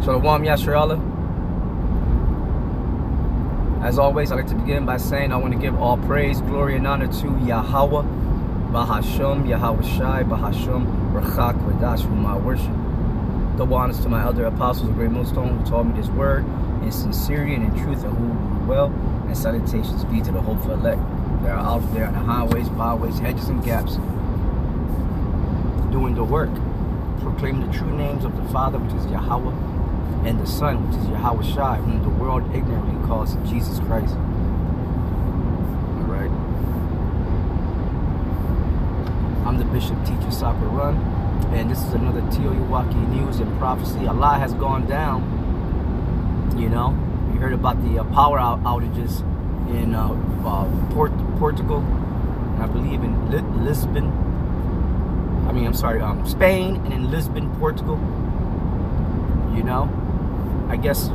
Shalom Yasharallah. As always, I'd like to begin by saying I want to give all praise, glory, and honor to Yahweh, Bahasham, Yahweh Shai, Bahasham, Rachak, Radash, whom I worship. Double honors to my elder apostles of Great Millstone who taught me this word in sincerity and in truth, and who will well, and salutations be to the hopeful elect. They are out there on the highways, byways, hedges, and gaps, doing the work, proclaiming the true names of the Father, which is Yahweh, and the Son, which is Yahweh Shai, whom the world ignorantly calls Jesus Christ. Alright. I'm the Bishop Teacher Soccer Run, and this is another T.E.O.E.W.A.W.K.I news and prophecy. A lot has gone down. You know, you heard about the power outages in Portugal, and I believe in Lisbon. Spain, and in Lisbon, Portugal. You know, I guess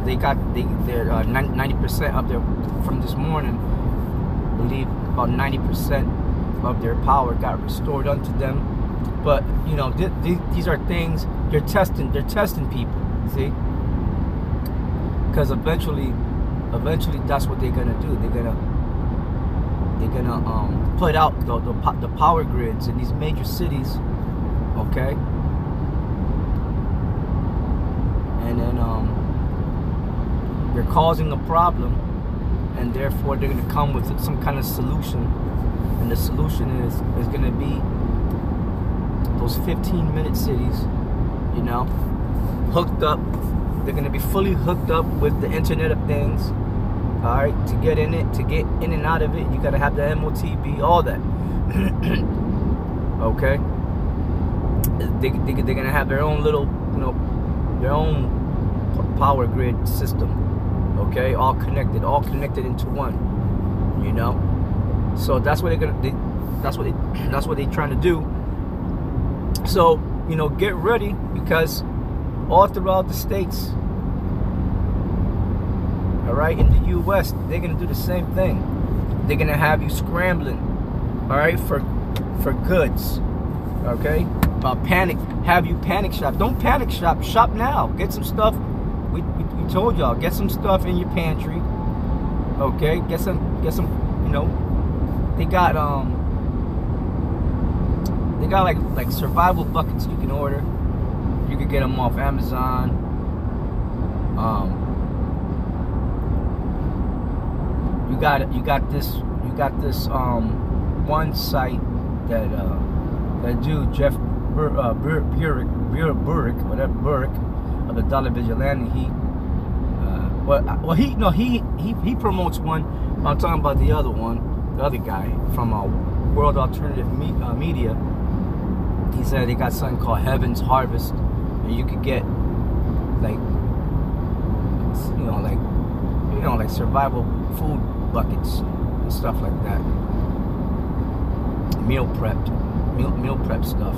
they got their 90% of their, from this morning, I believe about 90% of their power got restored unto them. But you know, these are things they're testing people. See, because eventually that's what they're gonna do. They're gonna put out the power grids in these major cities, okay? And then they're causing a problem, and therefore they're gonna come with some kind of solution, and the solution is gonna be those 15-minute cities, you know, hooked up. They're gonna be fully hooked up with the Internet of Things. All right, to get in and out of it, you gotta have the MOTB, all that. Okay, they're gonna have their own little, you know, their own power grid system. Okay, all connected into one. You know, so that's what that's what they're trying to do. So you know, get ready, because all throughout the states, all right, in the U.S., they're gonna do the same thing. They're gonna have you scrambling, all right, for goods, okay? Panic, have you panic shop? Don't panic shop. Shop now. Get some stuff. We told y'all, get some stuff in your pantry, okay? Get some. You know, they got like survival buckets you can order. You can get them off Amazon. You got this one site that dude Jeff Burek of the Dollar Vigilante, he promotes one. I'm talking about the other one, the other guy from World Alternative Media. He said they got something called Heaven's Harvest, and you could get like survival food buckets and stuff like that. Meal prep stuff.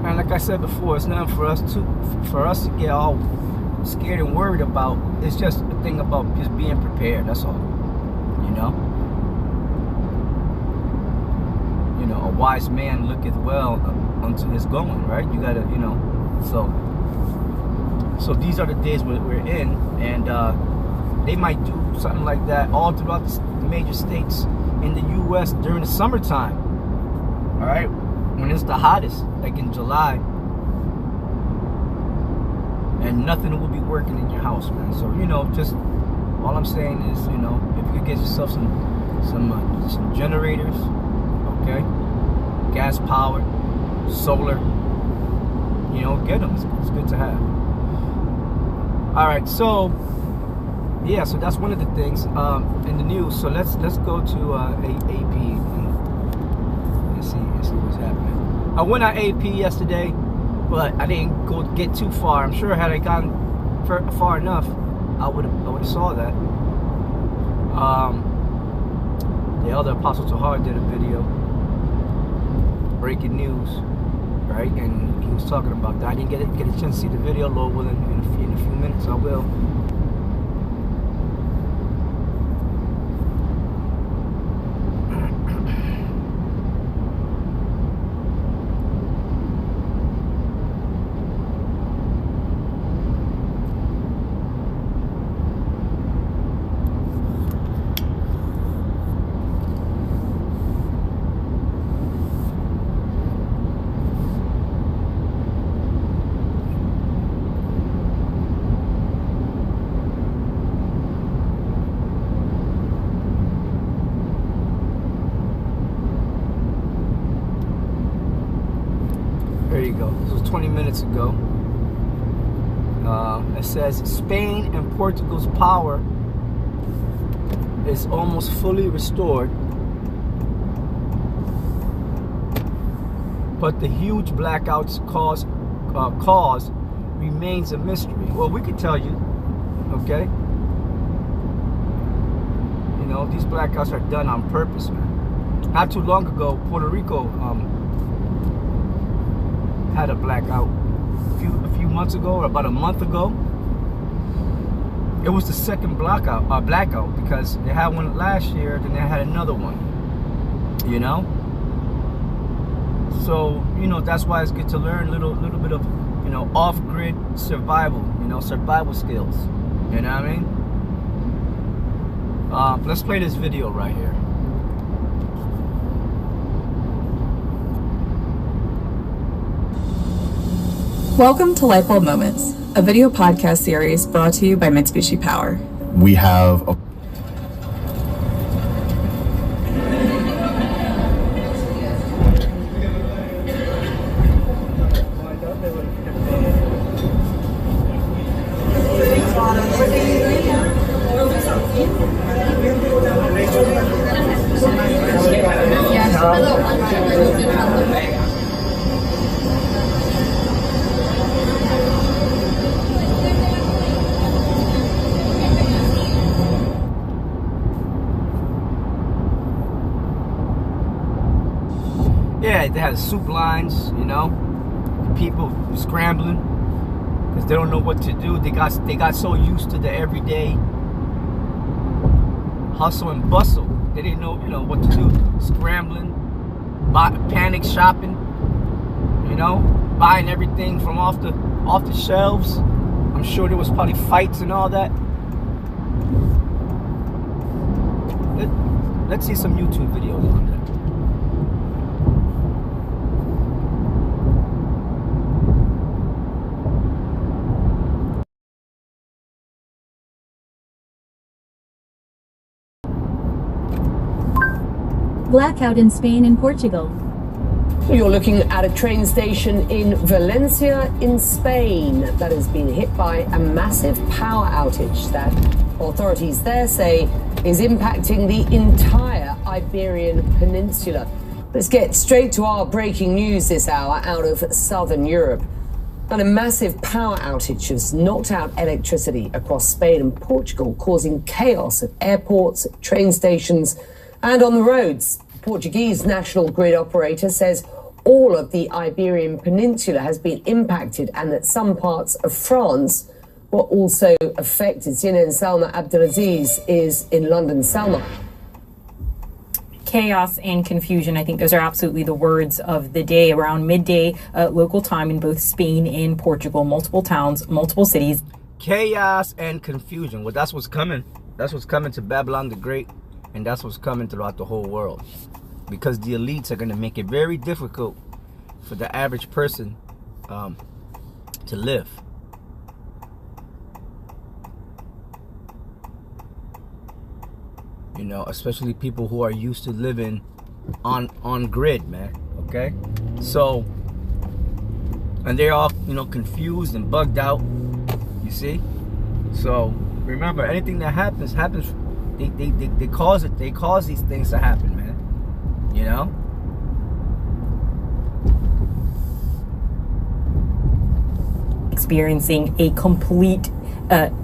And like I said before, it's nothing for us to get all scared and worried about. It's just a thing about just being prepared. That's all. You know. You know, a wise man looketh well unto his going. Right? You gotta, you know. So these are the days we're in, and they might do something like that all throughout the major states in the U.S. during the summertime. All right, when it's the hottest, like in July, and nothing will be working in your house, man. So you know, just all I'm saying is, you know, if you could get yourself some generators, okay, gas powered, solar, you know, get them. It's good to have. All right, so yeah, so that's one of the things in the news. So let's go to AP and see what's happening. I went on AP yesterday, but I didn't get too far. I'm sure had I gotten far enough, I would have saw that. The other Apostle Tahar did a video, breaking news, right? And he was talking about that. I didn't get a chance to see the video. Lord willing, in a few minutes I will. There you go. This was 20 minutes ago. It says Spain and Portugal's power is almost fully restored, but the huge blackouts cause remains a mystery. Well, we could tell you, okay? You know, these blackouts are done on purpose, man. Not too long ago, Puerto Rico had a blackout. A few months ago, or about a month ago. It was the second blackout because they had one last year, then they had another one. You know, so you know that's why it's good to learn a little bit of, you know, off-grid survival. You know, survival skills. You know what I mean? Let's play this video right here. Welcome to Lightbulb Moments, a video podcast series brought to you by Mitsubishi Power. We have a Yeah, they had soup lines, you know, people scrambling because they don't know what to do. They got so used to the everyday hustle and bustle. They didn't know, you know, what to do. Scrambling, panic shopping, you know, buying everything from off the shelves. I'm sure there was probably fights and all that. Let's see some YouTube videos on that. Blackout in Spain and Portugal. You're looking at a train station in Valencia in Spain that has been hit by a massive power outage that authorities there say is impacting the entire Iberian Peninsula. Let's get straight to our breaking news this hour out of southern Europe. And a massive power outage has knocked out electricity across Spain and Portugal, causing chaos at airports, at train stations, and on the roads. Portuguese national grid operator says all of the Iberian Peninsula has been impacted and that some parts of France were also affected. CNN Salma Abdelaziz is in London. Salma. Chaos and confusion. I think those are absolutely the words of the day. Around midday local time in both Spain and Portugal, multiple towns, multiple cities. Chaos and confusion. Well, that's what's coming. That's what's coming to Babylon the Great. And that's what's coming throughout the whole world. Because the elites are going to make it very difficult for the average person to live. You know, especially people who are used to living on grid, man. Okay? So, and they're all, you know, confused and bugged out. You see? So, remember, anything that happens. They cause it. They cause these things to happen, man. You know. Experiencing a complete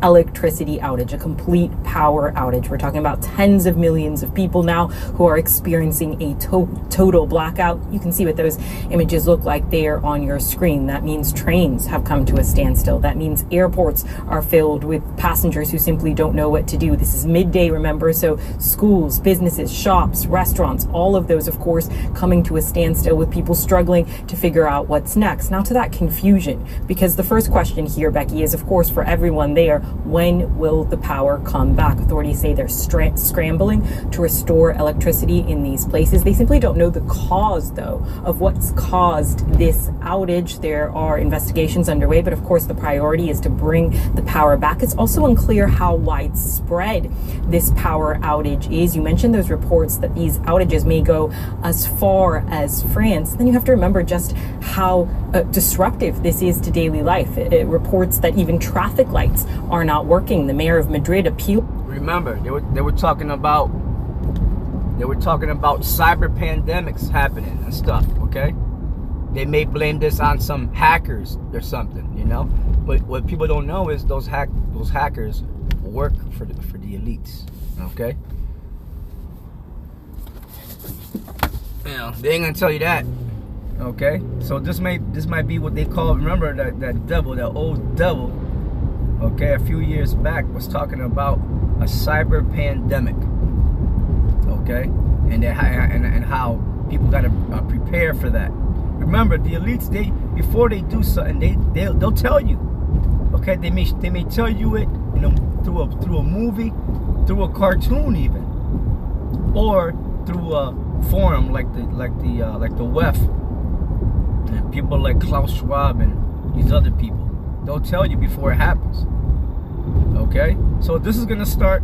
electricity outage, a complete power outage. We're talking about tens of millions of people now who are experiencing a total blackout. You can see what those images look like there on your screen. That means trains have come to a standstill. That means airports are filled with passengers who simply don't know what to do. This is midday, remember, so schools, businesses, shops, restaurants, all of those, of course, coming to a standstill with people struggling to figure out what's next. Now to that confusion, because the first question here, Becky, is, of course, for everyone there. When will the power come back? Authorities say they're scrambling to restore electricity in these places. They simply don't know the cause, though, of what's caused this outage. There are investigations underway, but of course the priority is to bring the power back. It's also unclear how widespread this power outage is. You mentioned those reports that these outages may go as far as France. Then you have to remember just how disruptive this is to daily life. It reports that even traffic lights are not working. The mayor of Madrid appealed. Remember, they were talking about cyber pandemics happening and stuff. Okay, they may blame this on some hackers or something, you know. But what people don't know is those hackers work for the elites. Okay, you know, they ain't gonna tell you that. Okay, so this might be what they call. Remember that devil, that old devil. Okay, a few years back was talking about a cyber pandemic. Okay, and how people gotta prepare for that. Remember, the elites, before they do something, they'll tell you. Okay, they may tell you it, you know, through a movie, through a cartoon even, or through a forum like the WEF. And people like Klaus Schwab and these other people, they'll tell you before it happens. Okay, so this is gonna start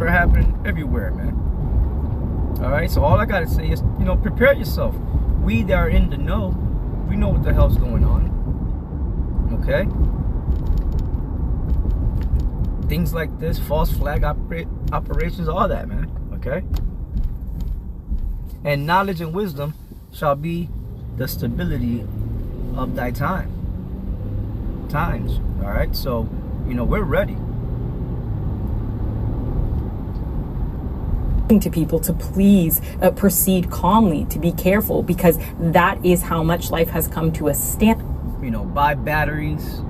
happening everywhere, man. All right, so all I gotta say is, you know, prepare yourself. We that are in the know, we know what the hell's going on. Okay, things like this, false flag operations, all that, man. Okay, and knowledge and wisdom shall be the stability of thy times. All right, so, you know, we're ready. To people to please proceed calmly, to be careful, because that is how much life has come to a stand. You know, buy batteries,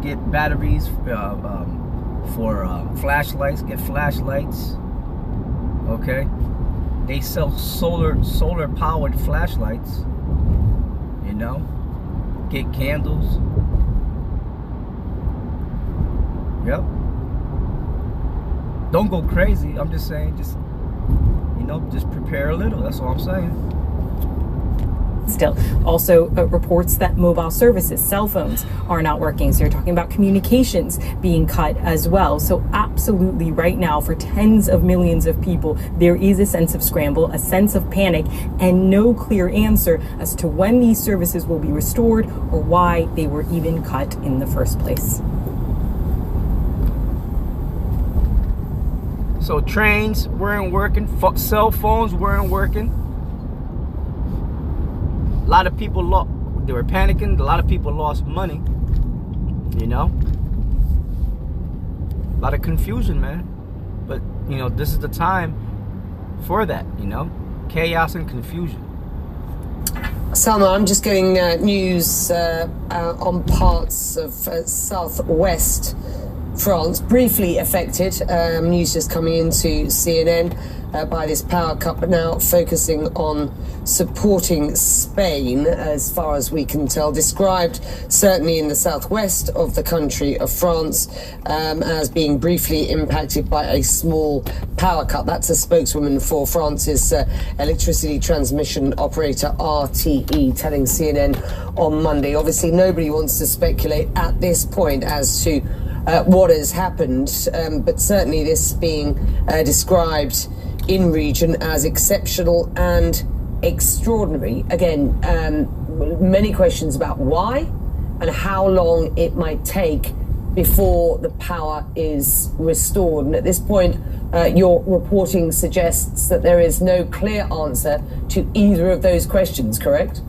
get batteries for flashlights, get flashlights. Okay, they sell solar powered flashlights. You know, get candles. Yep. Don't go crazy. I'm just saying, just, you know, just prepare a little. That's all I'm saying. Still, also reports that mobile services, cell phones, are not working. So you're talking about communications being cut as well. So absolutely right now, for tens of millions of people, there is a sense of scramble, a sense of panic, and no clear answer as to when these services will be restored or why they were even cut in the first place. So trains weren't working, cell phones weren't working. A lot of people they were panicking. A lot of people lost money. You know, a lot of confusion, man. But, you know, this is the time for that. You know, chaos and confusion. Salma, I'm just getting news on parts of southwest France, briefly affected. News just coming into CNN by this power cut, but now focusing on supporting Spain, as far as we can tell. Described certainly in the southwest of the country of France as being briefly impacted by a small power cut. That's a spokeswoman for France's electricity transmission operator RTE telling CNN on Monday. Obviously, nobody wants to speculate at this point as to what has happened, but certainly this being described in region as exceptional and extraordinary. Again, many questions about why and how long it might take before the power is restored. And at this point, your reporting suggests that there is no clear answer to either of those questions, correct?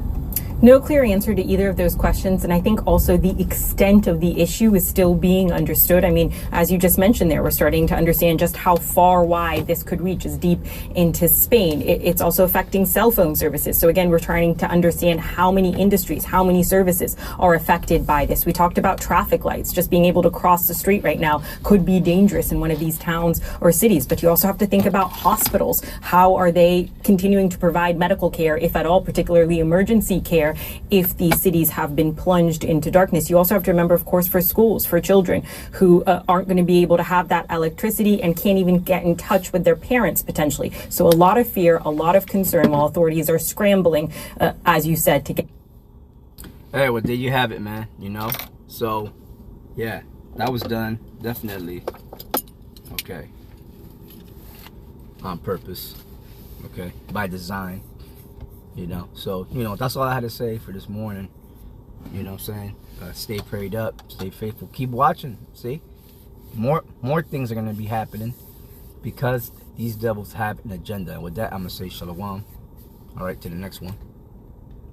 No clear answer to either of those questions, and I think also the extent of the issue is still being understood. I mean, as you just mentioned there, we're starting to understand just how far wide this could reach, as deep into Spain. It's also affecting cell phone services. So again, we're trying to understand how many industries, how many services are affected by this. We talked about traffic lights. Just being able to cross the street right now could be dangerous in one of these towns or cities. But you also have to think about hospitals. How are they continuing to provide medical care, if at all, particularly emergency care, there if these cities have been plunged into darkness. You also have to remember, of course, for schools, for children who aren't going to be able to have that electricity and can't even get in touch with their parents potentially. So a lot of fear, a lot of concern while authorities are scrambling, as you said, to get. Hey, well, there you have it, man. You know, so yeah, that was done, definitely. Okay, on purpose. Okay, by design. You know, so you know that's all I had to say for this morning. You know what I'm saying? Stay prayed up, stay faithful, keep watching. See, more things are gonna be happening because these devils have an agenda. And with that, I'm gonna say shalom. All right, to the next one.